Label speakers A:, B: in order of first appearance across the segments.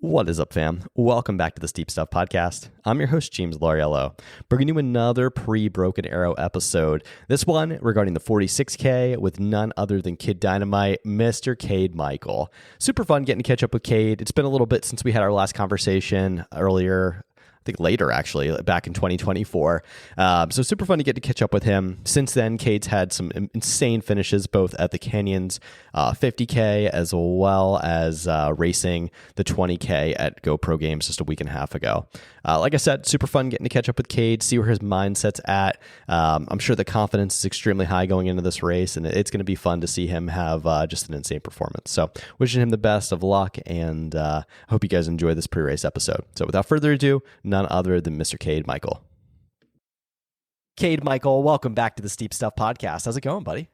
A: What is up, fam? Welcome back to the Steep Stuff Podcast. I'm your host, James Lariello, bringing you another pre-Broken Arrow episode. This one regarding the 46K with none other than Kid Dynamite, Mr. Cade Michael. Super fun getting to catch up with Cade. It's been a little bit since we had our last conversation earlier. I think later, actually, back in 2024. So super fun to get to catch up with him. Since then, Cade's had some insane finishes, both at the Canyons 50K as well as racing the 20K at GoPro Games just a week and a half ago. Like I said, super fun getting to catch up with Cade, see where his mindset's at. I'm sure the confidence is extremely high going into this race, and it's going to be fun to see him have just an insane performance. So wishing him the best of luck, and I hope you guys enjoy this pre-race episode. So without further ado, none other than Mr. Cade Michael. Cade Michael, welcome back to the Steep Stuff Podcast. How's it going, buddy?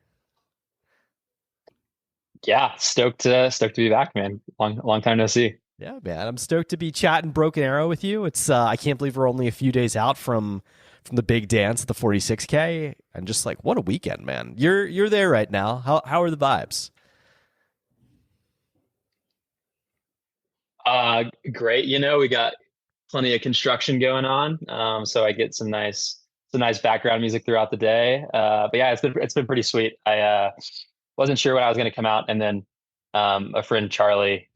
B: Yeah, stoked to be back, man. Long time no see.
A: Yeah, man. I'm stoked to be chatting Broken Arrow with you. It's I can't believe we're only a few days out from the big dance at the 46K, and just like what a weekend, man. You're there right now. How are the vibes?
B: Great. We got plenty of construction going on, so I get some nice background music throughout the day. But yeah, it's been pretty sweet. I wasn't sure when I was going to come out, and then a friend Charlie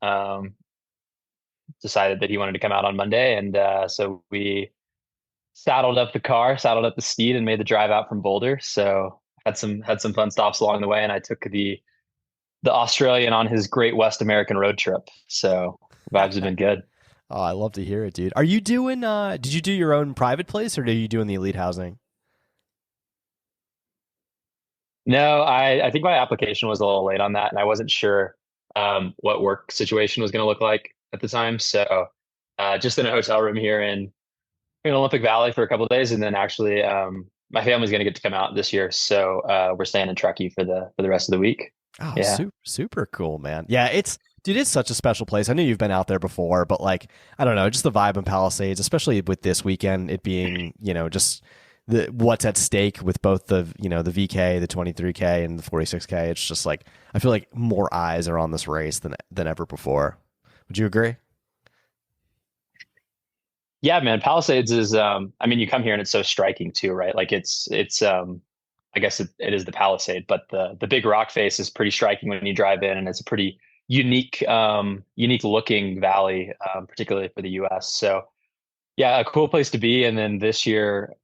B: decided that he wanted to come out on Monday, and so we saddled up the steed, and made the drive out from Boulder. So had some fun stops along the way, and I took the Australian on his Great West American road trip. So vibes have been good.
A: Oh, I love to hear it, dude. Are you doing did you do your own private place, or are you doing the elite housing?
B: No, I think my application was a little late on that, and I wasn't sure what work situation was going to look like at the time. So just in a hotel room here in Olympic Valley for a couple of days, and then actually my family's going to get to come out this year, so we're staying in Truckee for the rest of the week.
A: Oh,
B: Yeah.
A: super cool, man. Yeah, it's such a special place. I know you've been out there before, but like, I don't know, just the vibe in Palisades, especially with this weekend, it being, just what's at stake with both the VK, the 23K and the 46K. It's just like, I feel like more eyes are on this race than ever before. Would you agree?
B: Yeah, man. Palisades is, you come here and it's so striking too, right? Like it's, I guess it is the Palisade, but the big rock face is pretty striking when you drive in, and it's a pretty unique looking valley, particularly for the US. So yeah, a cool place to be. And then this year,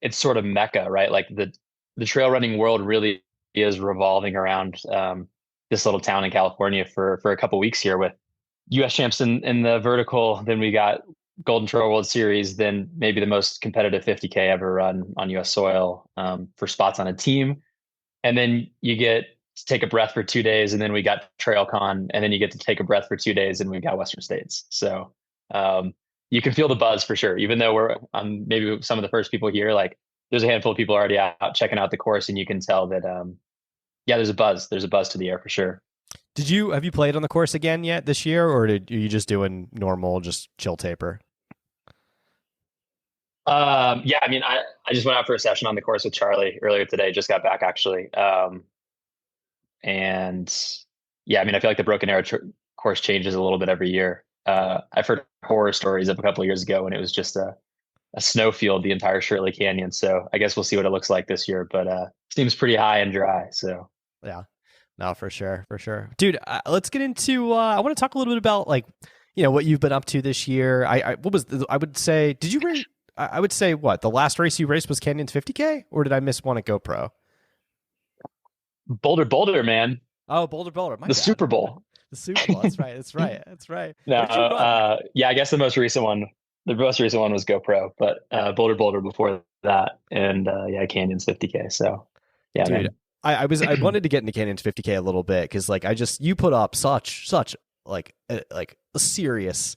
B: it's sort of Mecca, right? Like the trail running world really is revolving around this little town in California for a couple weeks here, with US champs in the vertical. Then we got Golden Trail World Series, then maybe the most competitive 50K ever run on US soil, for spots on a team. And then you get to take a breath for 2 days, and then we got TrailCon, and then you get to take a breath for 2 days, and we got Western States. So you can feel the buzz for sure, even though we're maybe some of the first people here. Like there's a handful of people already out checking out the course, and you can tell that there's a buzz to the air for sure.
A: Have you played on the course again yet this year, or are you just doing normal, just chill taper?
B: Yeah, I just went out for a session on the course with Charlie earlier today. Just got back actually. And yeah, I feel like the Broken Arrow course changes a little bit every year. I've heard horror stories of a couple of years ago when it was just a snowfield the entire Shirley Canyon. So I guess we'll see what it looks like this year, but seems pretty high and dry. So
A: yeah, no, for sure. Dude, let's get into, I want to talk a little bit about what you've been up to this year. I would say, did you race? I would say the last race you raced was Canyons 50K, or did I miss one at GoPro?
B: Boulder, man.
A: Oh, Boulder.
B: The bad. Super Bowl.
A: The Super Bowl. That's right.
B: No, yeah, I guess the most recent one was GoPro, but Boulder before that, and Canyons 50K. So yeah,
A: dude,
B: man.
A: I wanted to get into Canyons 50K a little bit, because like you put up such like a serious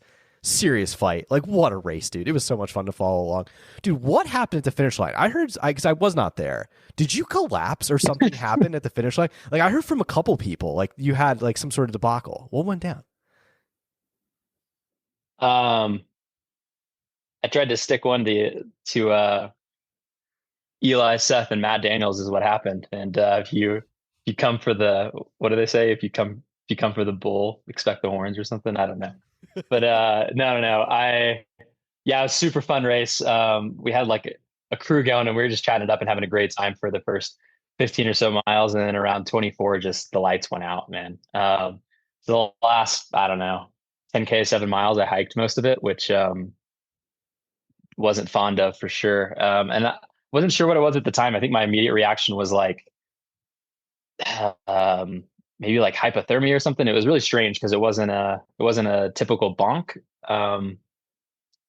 A: fight. Like what a race, dude. It was so much fun to follow along. Dude, what happened at the finish line? I heard, because I was not there. Did you collapse or something happen at the finish line? Like I heard from a couple people, like you had like some sort of debacle. What went down?
B: I tried to stick one to Eli, Seth, and Matt Daniels is what happened. And if you come for what do they say? If you come you come for the bull, expect the horns or something. I don't know. But no, no, no. Yeah, it was a super fun race. We had like a crew going and we were just chatting it up and having a great time for the first 15 or so miles. And then around 24, just the lights went out, man. So the last, I don't know, 10K, 7 miles, I hiked most of it, which wasn't fond of for sure. And I wasn't sure what it was at the time. I think my immediate reaction was like, um, maybe like hypothermia or something. It was really strange because it wasn't a typical bonk. Um,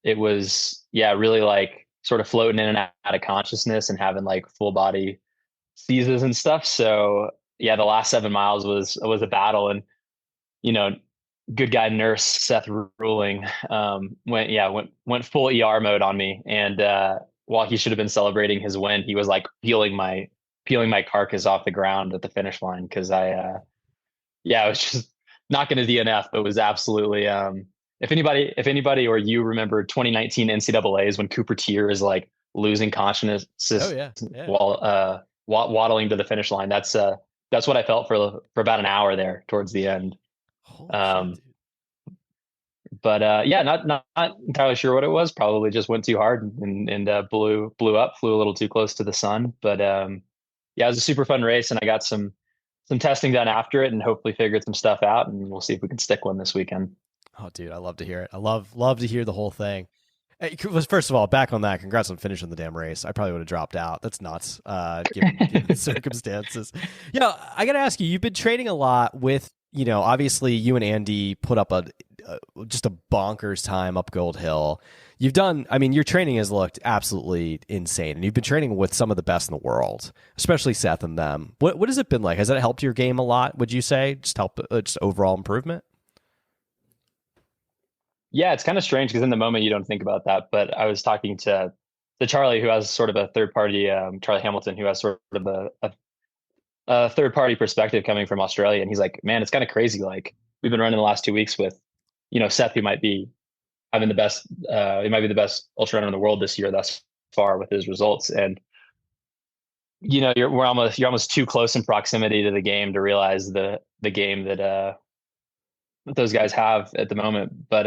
B: it was, yeah, really like sort of floating in and out of consciousness and having like full body seizes and stuff. So yeah, the last 7 miles was a battle, and you know, good guy nurse Seth Ruling went full ER mode on me, and while he should have been celebrating his win, he was like peeling my carcass off the ground at the finish line because I was just not going to DNF, but was absolutely if anybody or you remember 2019 NCAA's when Cooper Tier is like losing consciousness
A: Oh yeah, yeah.
B: while waddling to the finish line. That's what I felt for about an hour there towards the end.
A: Holy shit,
B: Um,
A: dude.
B: but yeah, not entirely sure what it was. Probably just went too hard and blew up, flew a little too close to the sun. But yeah, it was a super fun race, and I got some testing done after it, and hopefully figured some stuff out. And we'll see if we can stick one this weekend.
A: Oh, dude, I love to hear it. I love to hear the whole thing. Hey, first of all, back on that, congrats on finishing the damn race. I probably would have dropped out. That's nuts, given the circumstances. I got to ask you, you've been training a lot with, obviously you and Andy put up just a bonkers time up Gold Hill. Your training has looked absolutely insane, and you've been training with some of the best in the world, especially Seth and them. What has it been like? Has that helped your game a lot, would you say? Just overall improvement?
B: Yeah, it's kind of strange because in the moment you don't think about that. But I was talking to Charlie, who has sort of a third party, Charlie Hamilton, who has sort of a third party perspective coming from Australia, and he's like, "Man, it's kind of crazy. Like we've been running the last 2 weeks with, Seth, who might be having the best, he might be the best ultra runner in the world this year thus far with his results, and you're almost too close in proximity to the game to realize the game that those guys have at the moment. But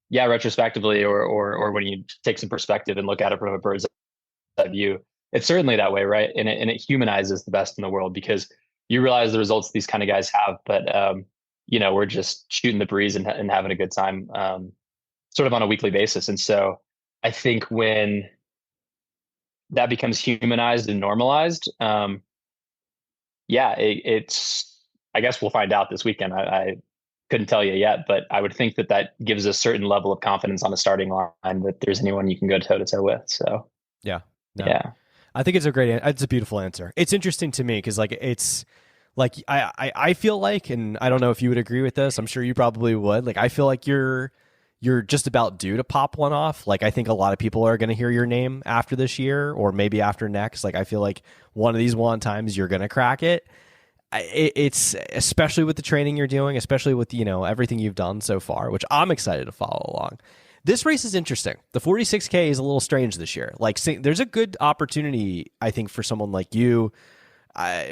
B: yeah, retrospectively, or when you take some perspective and look at it from a bird's eye view, it's certainly that way, right? And it humanizes the best in the world because you realize the results these kind of guys have, but we're just shooting the breeze and having a good time, sort of on a weekly basis. And so I think when that becomes humanized and normalized, yeah, it's. I guess we'll find out this weekend. I couldn't tell you yet, but I would think that gives a certain level of confidence on the starting line that there's anyone you can go toe to toe with. So
A: Yeah. No.
B: yeah,
A: I think it's a beautiful answer. It's interesting to me because it's like I feel like, and I don't know if you would agree with this. I'm sure you probably would. Like I feel like you're just about due to pop one off. Like I think a lot of people are going to hear your name after this year or maybe after next. Like I feel like one of these one times you're going to crack it. It's especially with the training you're doing, especially with everything you've done so far, which I'm excited to follow along. This race is interesting. The 46K is a little strange this year. Like, there's a good opportunity, I think, for someone like you,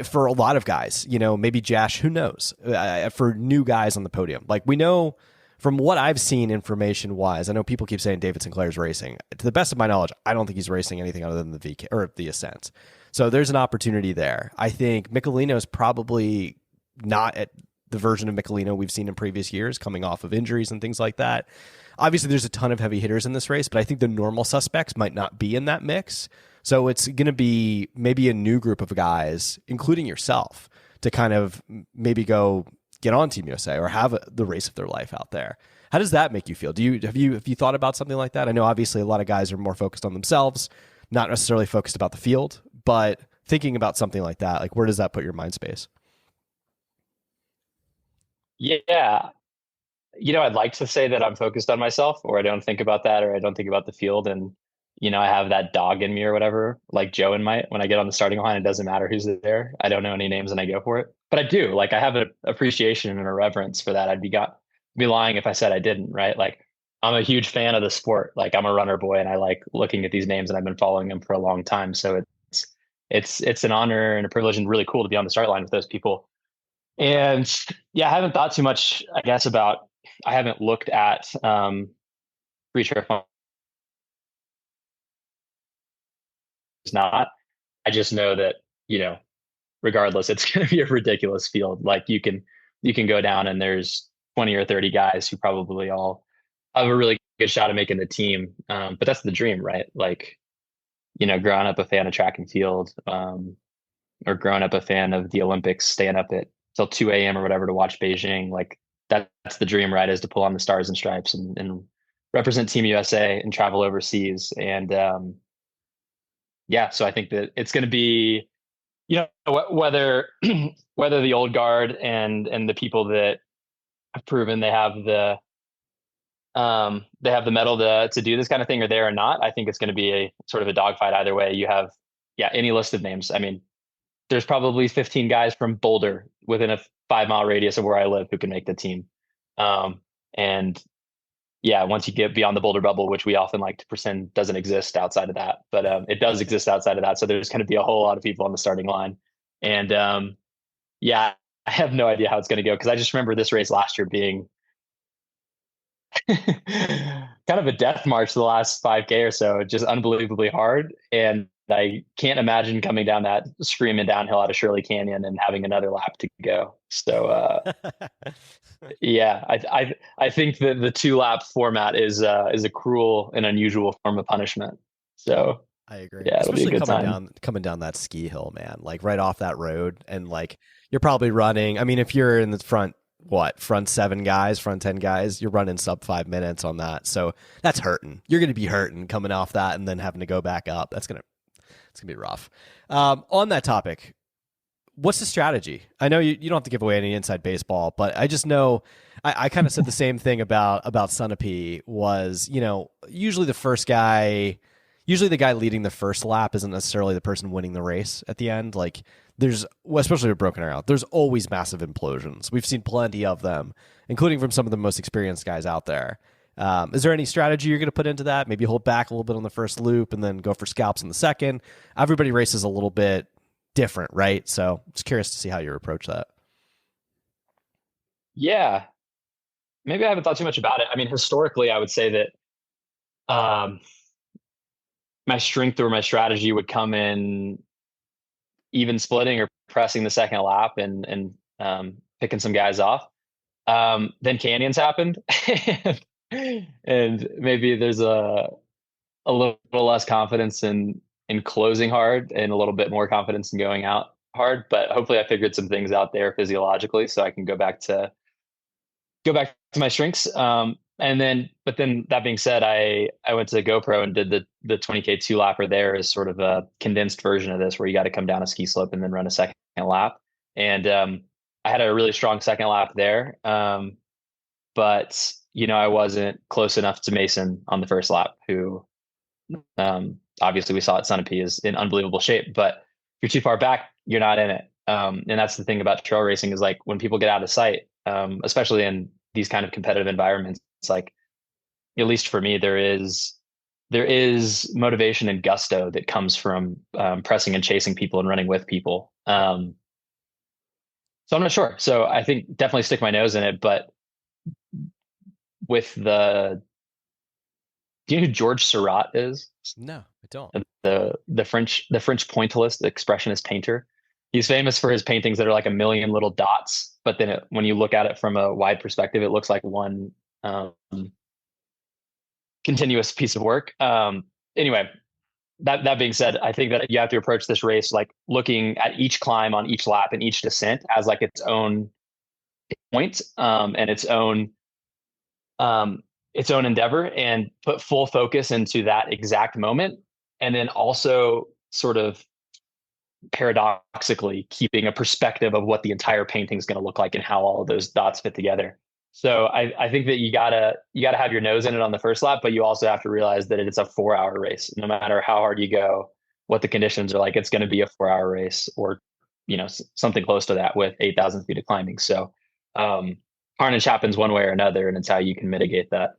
A: for a lot of guys. Maybe Josh, who knows? For new guys on the podium, like we know from what I've seen information wise. I know people keep saying David Sinclair's racing. To the best of my knowledge, I don't think he's racing anything other than the VK or the Ascent. So there's an opportunity there. I think Michelino's probably not at the version of Michelino we've seen in previous years, coming off of injuries and things like that. Obviously, there's a ton of heavy hitters in this race, but I think the normal suspects might not be in that mix. So it's going to be maybe a new group of guys, including yourself, to kind of maybe go get on Team USA or have the race of their life out there. How does that make you feel? Have you thought about something like that? I know obviously a lot of guys are more focused on themselves, not necessarily focused about the field, but thinking about something like that, like where does that put your mind space?
B: yeah. I'd like to say that I'm focused on myself, or I don't think about that, or I don't think about the field, and I have that dog in me or whatever, like Joe and might. When I get on the starting line, it doesn't matter who's there. I don't know any names, and I go for it. But I do, like, I have an appreciation and a reverence for that. I'd be lying if I said I didn't, right? Like, I'm a huge fan of the sport. Like, I'm a runner boy, and I like looking at these names, and I've been following them for a long time. So it's an honor and a privilege, and really cool to be on the start line with those people. And yeah, I haven't thought too much, I guess, about, I haven't looked at free triathlon is not. I just know that, you know, regardless, it's going to be a ridiculous field. Like you can go down and there's 20 or 30 guys who probably all have a really good shot at making the team. But that's the dream, right? Like, growing up a fan of track and field, or growing up a fan of the Olympics, staying up at till 2 a.m. or whatever to watch Beijing. Like that's the dream, right? Is to pull on the stars and stripes and represent Team USA and travel overseas. And yeah, so I think that it's going to be, whether whether the old guard and the people that have proven they have the metal to do this kind of thing are there or not. I think it's going to be a sort of a dogfight either way. You have, yeah, any list of names. I mean, there's probably 15 guys from Boulder within a 5 mile radius of where I live who can make the team. And yeah, once you get beyond the Boulder bubble, which we often like to pretend doesn't exist outside of that, but it does exist outside of that. So there's going to be a whole lot of people on the starting line. And yeah, I have no idea how it's going to go because I just remember this race last year being kind of a death march the last 5K or so, just unbelievably hard. And I can't imagine coming down that screaming downhill out of Shirley Canyon and having another lap to go. So yeah, I think that the 2 lap format is a cruel and unusual form of punishment. So
A: I agree.
B: yeah, it'll be a
A: Especially
B: good time.
A: coming down that ski hill, man. Like right off that road and like you're probably running. I mean, if you're in the front 7 guys, front 10 guys, you're running sub 5 minutes on that. So that's hurting. You're going to be hurting coming off that and then having to go back up. It's going to be rough. On that topic, what's the strategy? I know you don't have to give away any inside baseball, but I just know I kind of said the same thing about Sunapee was, usually usually the guy leading the first lap isn't necessarily the person winning the race at the end. Like especially with Broken Arrow, there's always massive implosions. We've seen plenty of them, including from some of the most experienced guys out there. Is there any strategy you're going to put into that? Maybe hold back a little bit on the first loop and then go for scalps in the second. Everybody races a little bit different, right? So just curious to see how you approach that.
B: Yeah, maybe I haven't thought too much about it. I mean, historically, I would say that my strength or my strategy would come in even splitting or pressing the second lap and picking some guys off. Then canyons happened, and maybe there's a little less confidence in closing hard and a little bit more confidence in going out hard. But hopefully, I figured some things out there physiologically, so I can go back to my strengths. But then that being said, I went to GoPro and did the 20K 2 lapper there as sort of a condensed version of this, where you got to come down a ski slope and then run a second lap. And I had a really strong second lap there, but I wasn't close enough to Mason on the first lap, who obviously we saw at Sunapee is in unbelievable shape. But if you're too far back, you're not in it. And that's the thing about trail racing is like when people get out of sight, especially in these kind of competitive environments, it's like, at least for me, there is motivation and gusto that comes from pressing and chasing people and running with people. So I'm not sure. So I think definitely stick my nose in it, but with do you know who George Seurat is?
A: No, I don't.
B: The French pointillist, the expressionist painter. He's famous for his paintings that are like a million little dots, but then when you look at it from a wide perspective, it looks like one continuous piece of work. Anyway, that being said, I think that you have to approach this race like looking at each climb on each lap and each descent as like its own point, and its own endeavor, and put full focus into that exact moment. And then also sort of paradoxically keeping a perspective of what the entire painting is going to look like and how all of those dots fit together. So I think that you gotta have your nose in it on the first lap, but you also have to realize that it's a 4 hour race. No matter how hard you go, what the conditions are like, it's going to be a 4 hour race, or something close to that with 8,000 feet of climbing. So carnage happens one way or another, and it's how you can mitigate that.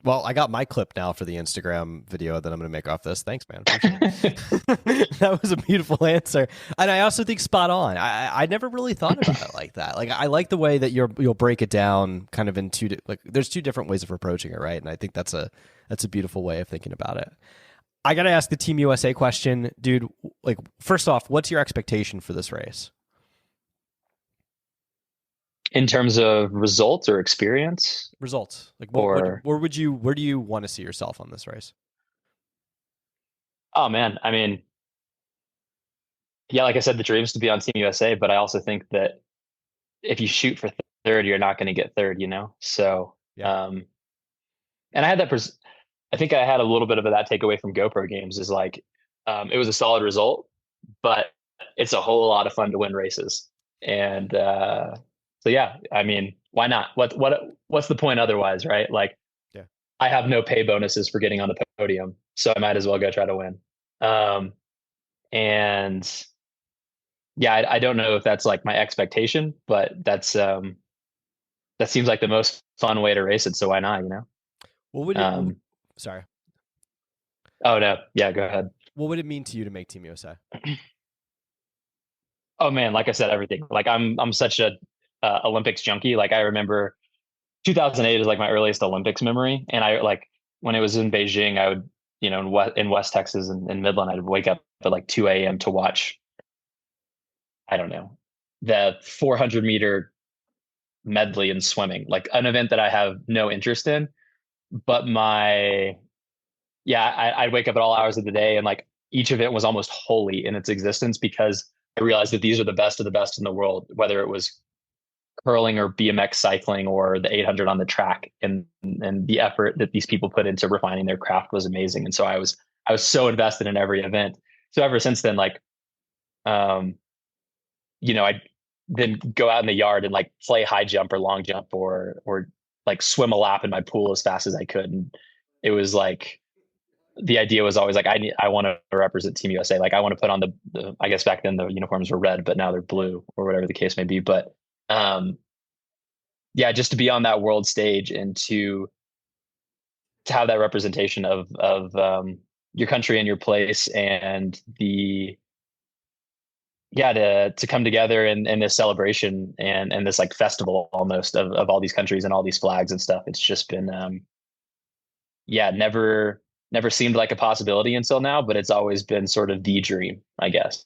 A: Well, I got my clip now for the Instagram video that I'm going to make off this. Thanks, man. Appreciate it. That was a beautiful answer, and I also think spot on. I never really thought about it like that. Like I like the way that you'll break it down, kind of in like there's two different ways of approaching it, right? And I think that's a beautiful way of thinking about it. I got to ask the Team USA question, dude. Like, first off, what's your expectation for this race?
B: In terms of results or experience,
A: Results. Like,
B: or
A: where do you want to see yourself on this race?
B: oh man, I mean, yeah, like I said, the dream is to be on Team USA, but I also think that if you shoot for third, you're not going to get third, you know? So,
A: Yeah.
B: and I had that, I think I had a little bit of that takeaway from GoPro Games is like, it was a solid result, but it's a whole lot of fun to win races. And, so yeah, I mean, why not? What's the point otherwise, right? Like,
A: Yeah.
B: I have no pay bonuses for getting on the podium, so I might as well go try to win. And yeah, I don't know if that's like my expectation, but that seems like the most fun way to race it. So why not? You know?
A: What would it? Sorry.
B: Oh no, yeah, go ahead.
A: What would it mean to you to make Team USA?
B: Oh man, like I said, everything. Like I'm such a Olympics junkie. Like I remember 2008 is like my earliest Olympics memory, and I like when it was in Beijing, I would in West Texas and in Midland, I'd wake up at like 2 a.m. to watch. I don't know, the 400-meter medley in swimming, like an event that I have no interest in. But I'd wake up at all hours of the day, and like each event was almost holy in its existence because I realized that these are the best of the best in the world, whether it was curling or BMX cycling or the 800 on the track, and the effort that these people put into refining their craft was amazing. And so I was so invested in every event. So ever since then, like, um, I then go out in the yard and like play high jump or long jump or like swim a lap in my pool as fast as I could. And it was like the idea was always like I want to represent Team USA. Like I want to put on the I guess back then the uniforms were red, but now they're blue or whatever the case may be. But yeah, just to be on that world stage and to have that representation of your country and your place and the yeah to come together in this celebration and this like festival almost of all these countries and all these flags and stuff. It's just been yeah, never seemed like a possibility until now, but it's always been sort of the dream, I guess.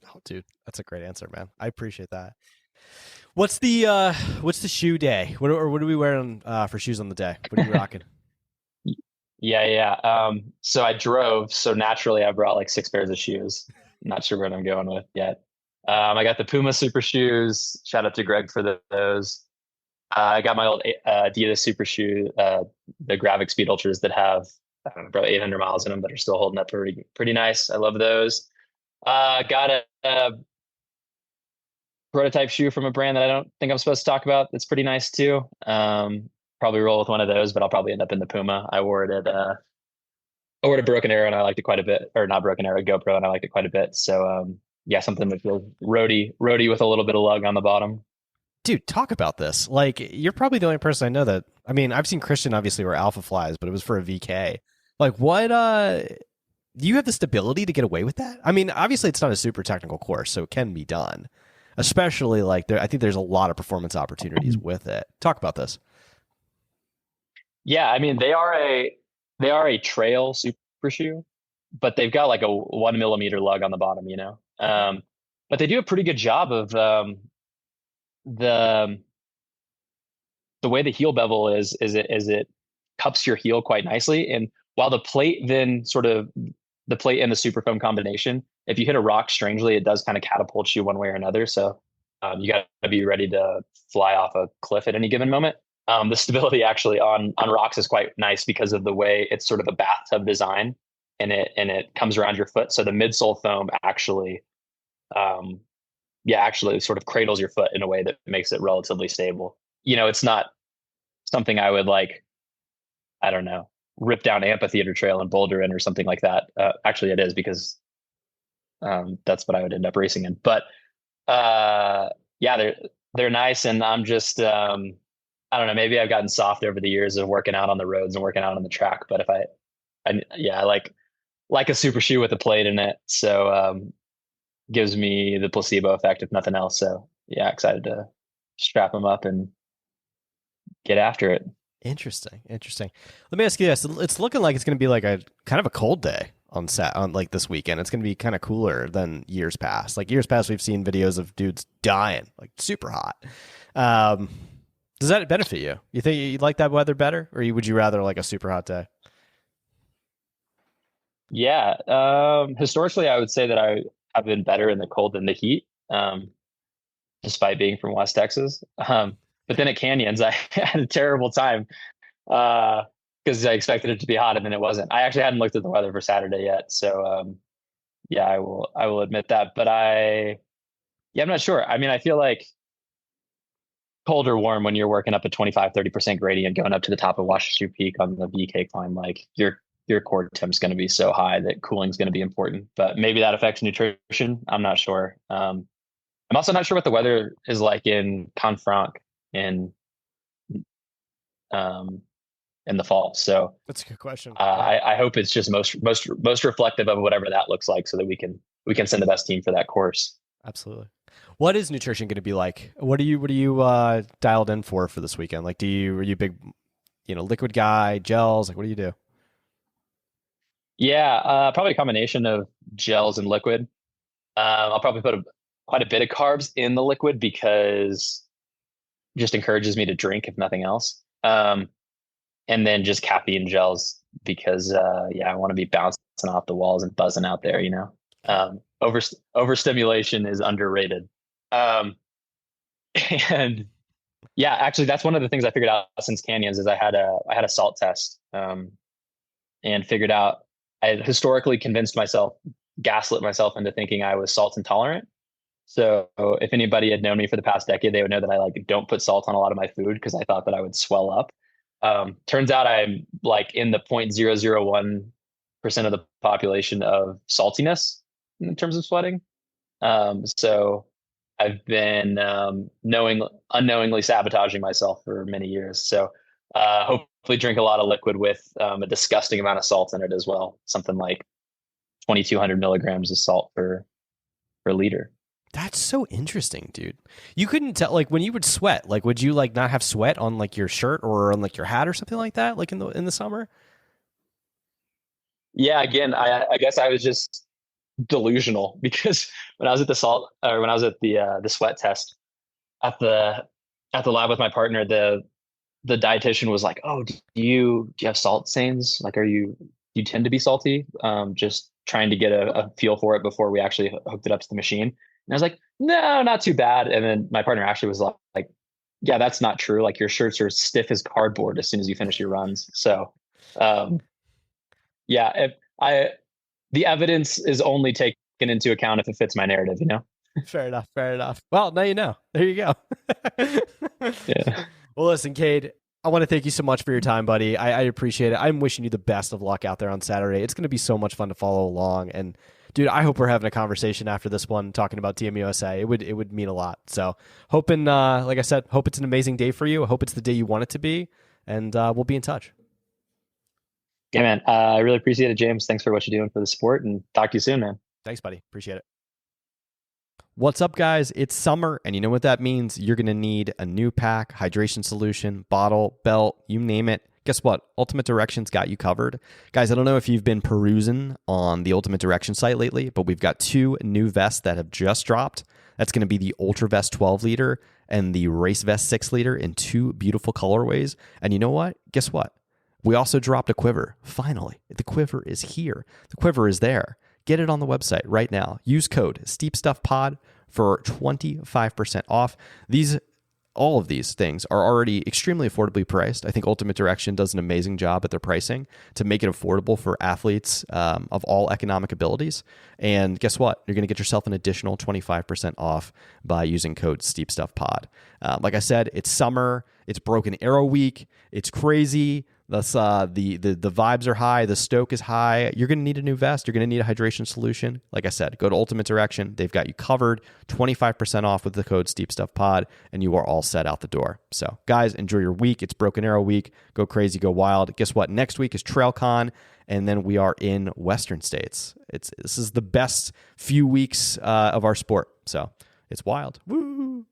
A: Oh, dude, that's a great answer, man. I appreciate that. What's the shoe day? What are we wearing for shoes on the day? What are you rocking?
B: Yeah. So I drove, so naturally I brought like 6 pairs of shoes. Not sure what I'm going with yet. I got the Puma Super shoes. Shout out to Greg for those. I got my old Adidas Super shoe, the Gravik Speed Ultras that have I don't know, probably 800 miles in them, but are still holding up pretty nice. I love those. Got a prototype shoe from a brand that I don't think I'm supposed to talk about. That's pretty nice too. Probably roll with one of those, but I'll probably end up in the Puma. I wore it at Broken Arrow and I liked it quite a bit, or not Broken Arrow, GoPro, and I liked it quite a bit. So yeah, something that feels roady with a little bit of lug on the bottom.
A: Dude, talk about this. Like, you're probably the only person I know that. I mean, I've seen Christian obviously wear Alpha Flies, but it was for a VK. Like, what? Do you have the stability to get away with that? I mean, obviously it's not a super technical course, so it can be done. Especially like I think there's a lot of performance opportunities with it. Talk about this.
B: Yeah, I mean they are a trail super shoe, but they've got like a 1 millimeter lug on the bottom, you know. But they do a pretty good job of the the way the heel bevel is it cups your heel quite nicely. And while the plate then sort of the plate and the super foam combination, if you hit a rock strangely, it does kind of catapult you one way or another. So you got to be ready to fly off a cliff at any given moment. The stability actually on rocks is quite nice because of the way it's sort of a bathtub design, and it comes around your foot. So the midsole foam actually, actually sort of cradles your foot in a way that makes it relatively stable. You know, it's not something I would like, I don't know, rip down amphitheater trail in Boulder in or something like that. Actually, it is because that's what I would end up racing in. But yeah, they're nice, and I'm just I don't know, maybe I've gotten soft over the years of working out on the roads and working out on the track. But if I like a super shoe with a plate in it. So, gives me the placebo effect, if nothing else. So yeah, excited to strap them up and get after it.
A: Interesting. Let me ask you this. It's looking like it's going to be like a kind of a cold day on like this weekend. It's going to be kind of cooler than years past. Like years past, we've seen videos of dudes dying, like super hot. Does that benefit you? You think you like that weather better, or would you rather like a super hot day?
B: Yeah. Historically, I would say that I have been better in the cold than the heat, despite being from West Texas. But then at Canyons, I had a terrible time because I expected it to be hot and then it wasn't. I actually hadn't looked at the weather for Saturday yet, so yeah, I will admit that. But I'm not sure. I mean, I feel like cold or warm when you're working up a 25-30% gradient going up to the top of Washoe Peak on the VK climb, like your core temp's going to be so high that cooling's going to be important. But maybe that affects nutrition. I'm not sure. I'm also not sure what the weather is like in Confranc in in the fall. So
A: That's a good question.
B: I hope it's just most reflective of whatever that looks like, so that we can send the best team for that course.
A: Absolutely. What is nutrition going to be like? What are you dialed in for this weekend? Like, are you a big, liquid guy, gels? Like, what do you do?
B: Yeah, probably a combination of gels and liquid. I'll probably put quite a bit of carbs in the liquid because it just encourages me to drink, if nothing else. And then just caffeine gels because I want to be bouncing off the walls and buzzing out there. Overstimulation is underrated. And yeah, actually, that's one of the things I figured out since Canyons is I had a salt test, and figured out I had historically gaslit myself into thinking I was salt intolerant. So if anybody had known me for the past decade, they would know that I don't put salt on a lot of my food because I thought that I would swell up. Turns out I'm like in the 0.001% of the population of saltiness in terms of sweating. So I've been unknowingly sabotaging myself for many years. So hopefully drink a lot of liquid with a disgusting amount of salt in it as well. Something like 2,200 milligrams of salt per liter.
A: That's so interesting, dude. You couldn't tell, like, when you would sweat, like, would you like not have sweat on like your shirt or on like your hat or something like that, like in the summer?
B: Yeah, again, I guess I was just delusional because when I was at the sweat test at the lab with my partner, the dietitian was like, "Oh, do you have salt stains? Like, do you tend to be salty?" Just trying to get a feel for it before we actually hooked it up to the machine. And I was like, "No, not too bad." And then my partner actually was like, "Yeah, that's not true. Like your shirts are stiff as cardboard as soon as you finish your runs." So, yeah, the evidence is only taken into account if it fits my narrative,
A: Fair enough. Well, now you know. There you go.
B: Yeah.
A: Well, listen, Cade, I want to thank you so much for your time, buddy. I appreciate it. I'm wishing you the best of luck out there on Saturday. It's going to be so much fun to follow along. And dude, I hope we're having a conversation after this one talking about Team USA. It would mean a lot. So hoping, like I said, hope it's an amazing day for you. I hope it's the day you want it to be. And we'll be in touch.
B: Yeah, man. I really appreciate it, James. Thanks for what you're doing for the sport, and talk to you soon, man.
A: Thanks, buddy. Appreciate it. What's up, guys? It's summer, and you know what that means. You're going to need a new pack, hydration solution, bottle, belt, you name it. Guess what? Ultimate Direction's got you covered. Guys, I don't know if you've been perusing on the Ultimate Direction site lately, but we've got 2 new vests that have just dropped. That's going to be the Ultra Vest 12 liter and the Race Vest 6 liter in 2 beautiful colorways. And you know what? Guess what? We also dropped a quiver. Finally, the quiver is here. The quiver is there. Get it on the website right now. Use code SteepStuffPod for 25% off. All of these things are already extremely affordably priced. I think Ultimate Direction does an amazing job at their pricing to make it affordable for athletes of all economic abilities. And guess what? You're going to get yourself an additional 25% off by using code SteepStuffPod. Like I said, it's summer. It's Broken Arrow week. It's crazy. That's the vibes are high, the stoke is high. You're going to need a new vest. You're going to need a hydration solution. Like I said, go to Ultimate Direction. They've got you covered. 25% off with the code SteepStuffPod, and you are all set out the door. So, guys, enjoy your week. It's Broken Arrow week. Go crazy, go wild. Guess what? Next week is TrailCon, and then we are in Western states. This is the best few weeks of our sport. So it's wild. Woo!